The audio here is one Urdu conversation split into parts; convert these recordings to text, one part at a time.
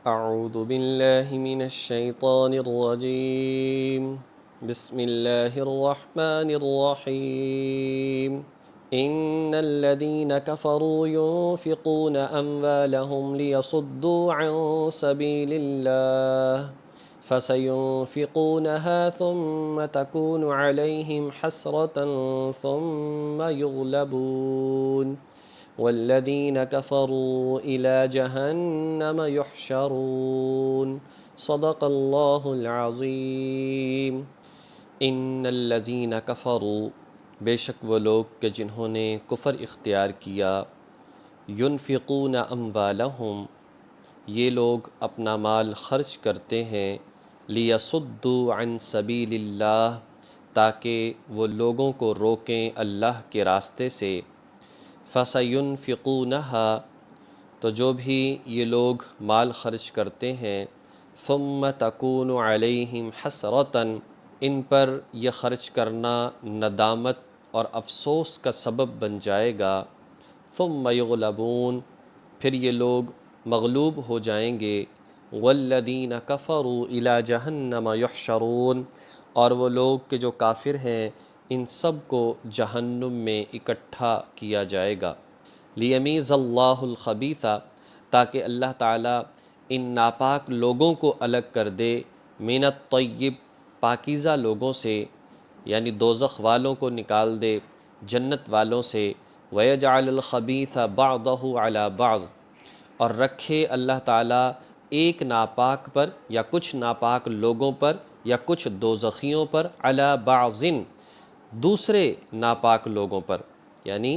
أعوذ بالله من الشيطان الرجيم بسم الله الرحمن الرحيم إن الذين كفروا ينفقون أموالهم ليصدوا عن سبيل الله فسينفقونها ثم تكون عليهم حسرة ثم يغلبون والذين كفروا إلى جهنم يحشرون صدق الله العظیم۔ ان الذین کفروا، بے شک وہ لوگ کہ جنہوں نے کفر اختیار کیا، ینفقون اموالہم، یہ لوگ اپنا مال خرچ کرتے ہیں، لیصدوا عن سبیل اللہ، تاکہ وہ لوگوں کو روکیں اللہ کے راستے سے، فَسَيُنْفِقُونَهَا، تو جو بھی یہ لوگ مال خرچ کرتے ہیں، ثُمَّ تَكُونُ عَلَيْهِمْ حَسْرَةً، ان پر یہ خرچ کرنا ندامت اور افسوس کا سبب بن جائے گا، ثُمَّ يُغْلَبُونَ، پھر یہ لوگ مغلوب ہو جائیں گے، وَالَّذِينَ كَفَرُوا إِلَى جَهَنَّمَ يُحْشَرُونَ، اور وہ لوگ کہ جو کافر ہیں ان سب کو جہنم میں اکٹھا کیا جائے گا۔ لیمیز اللہ الخبیث، تاکہ اللہ تعالیٰ ان ناپاک لوگوں کو الگ کر دے، من الطیب، پاکیزہ لوگوں سے، یعنی دوزخ والوں کو نکال دے جنت والوں سے، وَيَجْعَلَ الْخَبِيثَ بَعْضَهُ عَلَى بَعْضٍ، اور رکھے اللہ تعالیٰ ایک ناپاک پر یا کچھ ناپاک لوگوں پر یا کچھ دوزخیوں پر، عَلَى بَعْضٍ، دوسرے ناپاک لوگوں پر، یعنی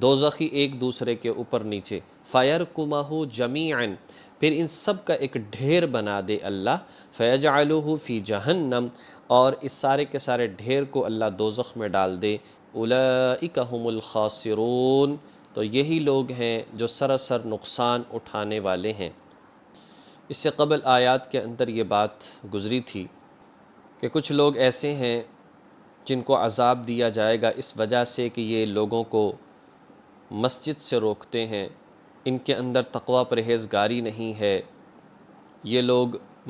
دوزخی ایک دوسرے کے اوپر نیچے، فَيَرْكُمَهُ جَمِيعًا، پھر ان سب کا ایک ڈھیر بنا دے اللہ، فَيَجْعَلُهُ فِي جَهَنَّمْ، اور اس سارے کے سارے ڈھیر کو اللہ دوزخ میں ڈال دے، أُولَئِكَ هُمُ الْخَاسِرُونَ، تو یہی لوگ ہیں جو سراسر نقصان اٹھانے والے ہیں۔ اس سے قبل آیات کے اندر یہ بات گزری تھی کہ کچھ لوگ ایسے ہیں جن کو عذاب دیا جائے گا اس وجہ سے کہ یہ لوگوں کو مسجد سے روکتے ہیں، ان کے اندر تقوی پرہیزگاری نہیں ہے، یہ لوگ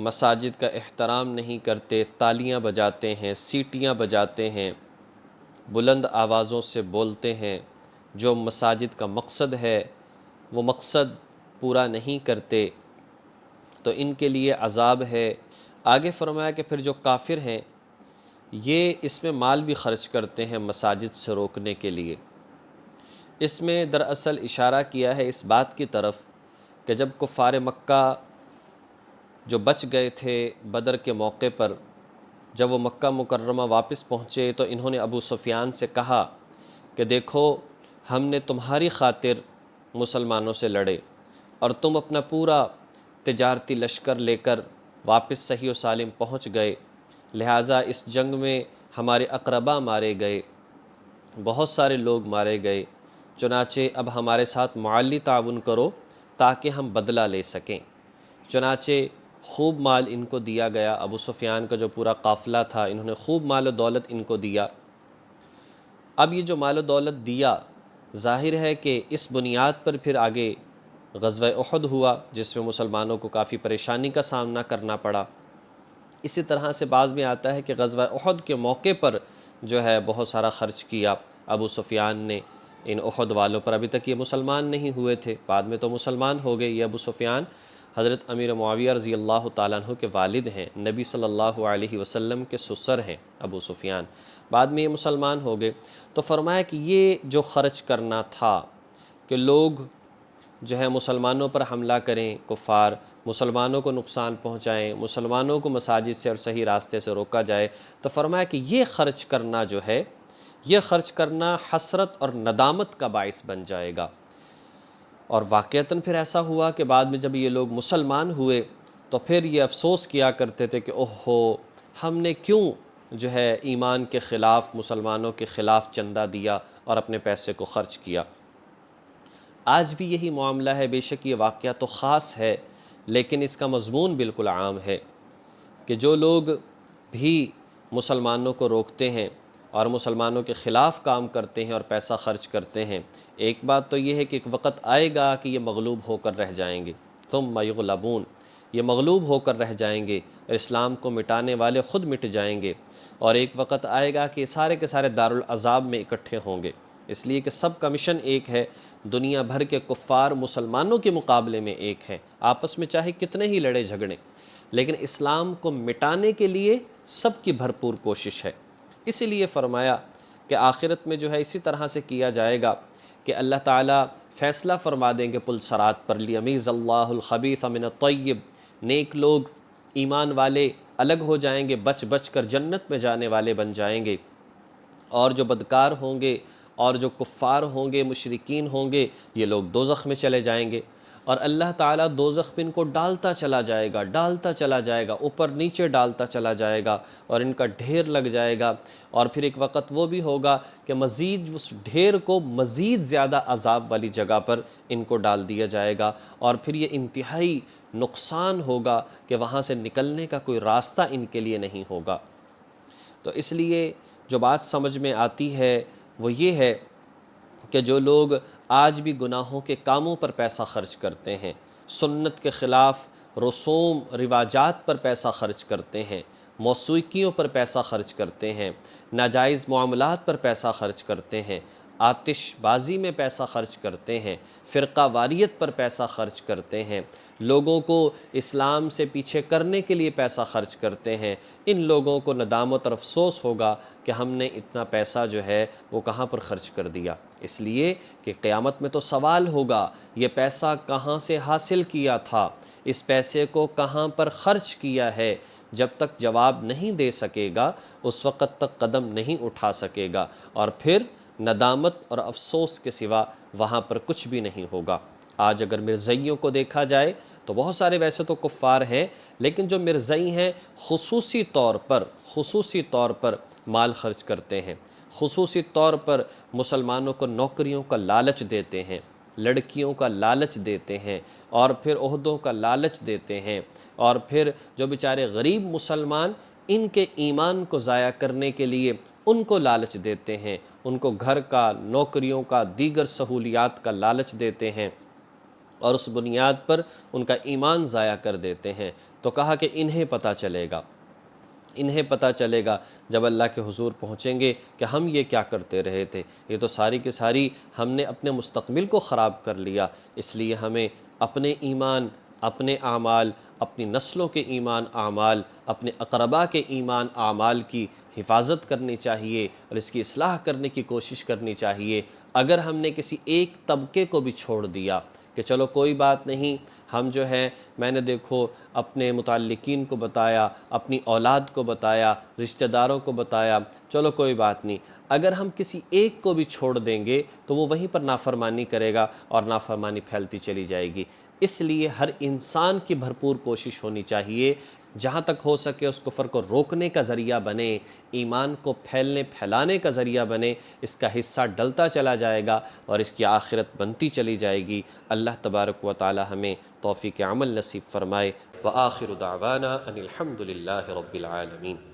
مساجد کا احترام نہیں کرتے، تالیاں بجاتے ہیں، سیٹیاں بجاتے ہیں، بلند آوازوں سے بولتے ہیں، جو مساجد کا مقصد ہے وہ مقصد پورا نہیں کرتے، تو ان کے لیے عذاب ہے۔ آگے فرمایا کہ پھر جو کافر ہیں یہ اس میں مال بھی خرچ کرتے ہیں مساجد سے روکنے کے لیے۔ اس میں دراصل اشارہ کیا ہے اس بات کی طرف کہ جب کفار مکہ جو بچ گئے تھے بدر کے موقع پر، جب وہ مکہ مکرمہ واپس پہنچے تو انہوں نے ابو سفیان سے کہا کہ دیکھو ہم نے تمہاری خاطر مسلمانوں سے لڑے اور تم اپنا پورا تجارتی لشکر لے کر واپس صحیح و سالم پہنچ گئے، لہٰذا اس جنگ میں ہمارے اقربا مارے گئے، بہت سارے لوگ مارے گئے، چنانچہ اب ہمارے ساتھ معلی تعاون کرو تاکہ ہم بدلہ لے سکیں۔ چنانچہ خوب مال ان کو دیا گیا، ابو سفیان کا جو پورا قافلہ تھا انہوں نے خوب مال و دولت ان کو دیا۔ اب یہ جو مال و دولت دیا ظاہر ہے کہ اس بنیاد پر پھر آگے غزوہ احد ہوا جس میں مسلمانوں کو کافی پریشانی کا سامنا کرنا پڑا۔ اسی طرح سے بعض میں آتا ہے کہ غزوہ احد کے موقع پر جو ہے بہت سارا خرچ کیا ابو سفیان نے ان احد والوں پر، ابھی تک یہ مسلمان نہیں ہوئے تھے، بعد میں تو مسلمان ہو گئے۔ یہ ابو سفیان حضرت امیر معاویہ رضی اللہ تعالیٰ عنہ کے والد ہیں، نبی صلی اللہ علیہ وسلم کے سسر ہیں ابو سفیان، بعد میں یہ مسلمان ہو گئے۔ تو فرمایا کہ یہ جو خرچ کرنا تھا کہ لوگ جو ہے مسلمانوں پر حملہ کریں، کفار مسلمانوں کو نقصان پہنچائیں، مسلمانوں کو مساجد سے اور صحیح راستے سے روکا جائے، تو فرمایا کہ یہ خرچ کرنا جو ہے، یہ خرچ کرنا حسرت اور ندامت کا باعث بن جائے گا۔ اور واقعتاً پھر ایسا ہوا کہ بعد میں جب یہ لوگ مسلمان ہوئے تو پھر یہ افسوس کیا کرتے تھے کہ اوہو ہم نے کیوں جو ہے ایمان کے خلاف، مسلمانوں کے خلاف چندہ دیا اور اپنے پیسے کو خرچ کیا۔ آج بھی یہی معاملہ ہے، بے شک یہ واقعہ تو خاص ہے لیکن اس کا مضمون بالکل عام ہے کہ جو لوگ بھی مسلمانوں کو روکتے ہیں اور مسلمانوں کے خلاف کام کرتے ہیں اور پیسہ خرچ کرتے ہیں، ایک بات تو یہ ہے کہ ایک وقت آئے گا کہ یہ مغلوب ہو کر رہ جائیں گے، ثم یغلبون، یہ مغلوب ہو کر رہ جائیں گے، اور اسلام کو مٹانے والے خود مٹ جائیں گے، اور ایک وقت آئے گا کہ یہ سارے کے سارے دارالعذاب میں اکٹھے ہوں گے۔ اس لیے کہ سب کا مشن ایک ہے، دنیا بھر کے کفار مسلمانوں کے مقابلے میں ایک ہے، آپس میں چاہے کتنے ہی لڑے جھگڑیں، لیکن اسلام کو مٹانے کے لیے سب کی بھرپور کوشش ہے۔ اسی لیے فرمایا کہ آخرت میں جو ہے اسی طرح سے کیا جائے گا کہ اللہ تعالیٰ فیصلہ فرما دیں گے پل صراط پر، لیمیز اللہ الخبیث من الطیب، نیک لوگ ایمان والے الگ ہو جائیں گے، بچ بچ کر جنت میں جانے والے بن جائیں گے، اور جو بدکار ہوں گے اور جو کفار ہوں گے، مشرکین ہوں گے، یہ لوگ دوزخ میں چلے جائیں گے، اور اللہ تعالیٰ دوزخ میں ان کو ڈالتا چلا جائے گا، ڈالتا چلا جائے گا، اوپر نیچے ڈالتا چلا جائے گا، اور ان کا ڈھیر لگ جائے گا، اور پھر ایک وقت وہ بھی ہوگا کہ مزید اس ڈھیر کو مزید زیادہ عذاب والی جگہ پر ان کو ڈال دیا جائے گا، اور پھر یہ انتہائی نقصان ہوگا کہ وہاں سے نکلنے کا کوئی راستہ ان کے لیے نہیں ہوگا۔ تو اس لیے جو بات سمجھ میں آتی ہے وہ یہ ہے کہ جو لوگ آج بھی گناہوں کے کاموں پر پیسہ خرچ کرتے ہیں، سنت کے خلاف رسوم رواجات پر پیسہ خرچ کرتے ہیں، موسیقیوں پر پیسہ خرچ کرتے ہیں، ناجائز معاملات پر پیسہ خرچ کرتے ہیں، آتش بازی میں پیسہ خرچ کرتے ہیں، فرقہ واریت پر پیسہ خرچ کرتے ہیں، لوگوں کو اسلام سے پیچھے کرنے کے لیے پیسہ خرچ کرتے ہیں، ان لوگوں کو ندامت اور افسوس ہوگا کہ ہم نے اتنا پیسہ جو ہے وہ کہاں پر خرچ کر دیا۔ اس لیے کہ قیامت میں تو سوال ہوگا، یہ پیسہ کہاں سے حاصل کیا تھا، اس پیسے کو کہاں پر خرچ کیا ہے۔ جب تک جواب نہیں دے سکے گا اس وقت تک قدم نہیں اٹھا سکے گا، اور پھر ندامت اور افسوس کے سوا وہاں پر کچھ بھی نہیں ہوگا۔ آج اگر مرزائیوں کو دیکھا جائے تو بہت سارے ویسے تو کفار ہیں، لیکن جو مرزائی ہیں خصوصی طور پر مال خرچ کرتے ہیں، خصوصی طور پر مسلمانوں کو نوکریوں کا لالچ دیتے ہیں، لڑکیوں کا لالچ دیتے ہیں، اور پھر عہدوں کا لالچ دیتے ہیں، اور پھر جو بیچارے غریب مسلمان ان کے ایمان کو ضائع کرنے کے لیے ان کو لالچ دیتے ہیں، ان کو گھر کا، نوکریوں کا، دیگر سہولیات کا لالچ دیتے ہیں، اور اس بنیاد پر ان کا ایمان ضائع کر دیتے ہیں۔ تو کہا کہ انہیں پتہ چلے گا جب اللہ کے حضور پہنچیں گے کہ ہم یہ کیا کرتے رہے تھے، یہ تو ساری کی ساری ہم نے اپنے مستقبل کو خراب کر لیا۔ اس لیے ہمیں اپنے ایمان، اپنے اعمال، اپنی نسلوں کے ایمان اعمال، اپنے اقربا کے ایمان اعمال کی حفاظت کرنی چاہیے، اور اس کی اصلاح کرنے کی کوشش کرنی چاہیے۔ اگر ہم نے کسی ایک طبقے کو بھی چھوڑ دیا کہ چلو کوئی بات نہیں، ہم جو ہے میں نے دیکھو اپنے متعلقین کو بتایا، اپنی اولاد کو بتایا، رشتہ داروں کو بتایا، چلو کوئی بات نہیں، اگر ہم کسی ایک کو بھی چھوڑ دیں گے تو وہ وہیں پر نافرمانی کرے گا، اور نافرمانی پھیلتی چلی جائے گی۔ اس لیے ہر انسان کی بھرپور کوشش ہونی چاہیے، جہاں تک ہو سکے اس کفر کو روکنے کا ذریعہ بنے، ایمان کو پھیلانے کا ذریعہ بنے، اس کا حصہ ڈلتا چلا جائے گا اور اس کی آخرت بنتی چلی جائے گی۔ اللہ تبارک و تعالی ہمیں توفیق عمل نصیب فرمائے۔ وآخر دعوانا ان الحمد للہ رب العالمین۔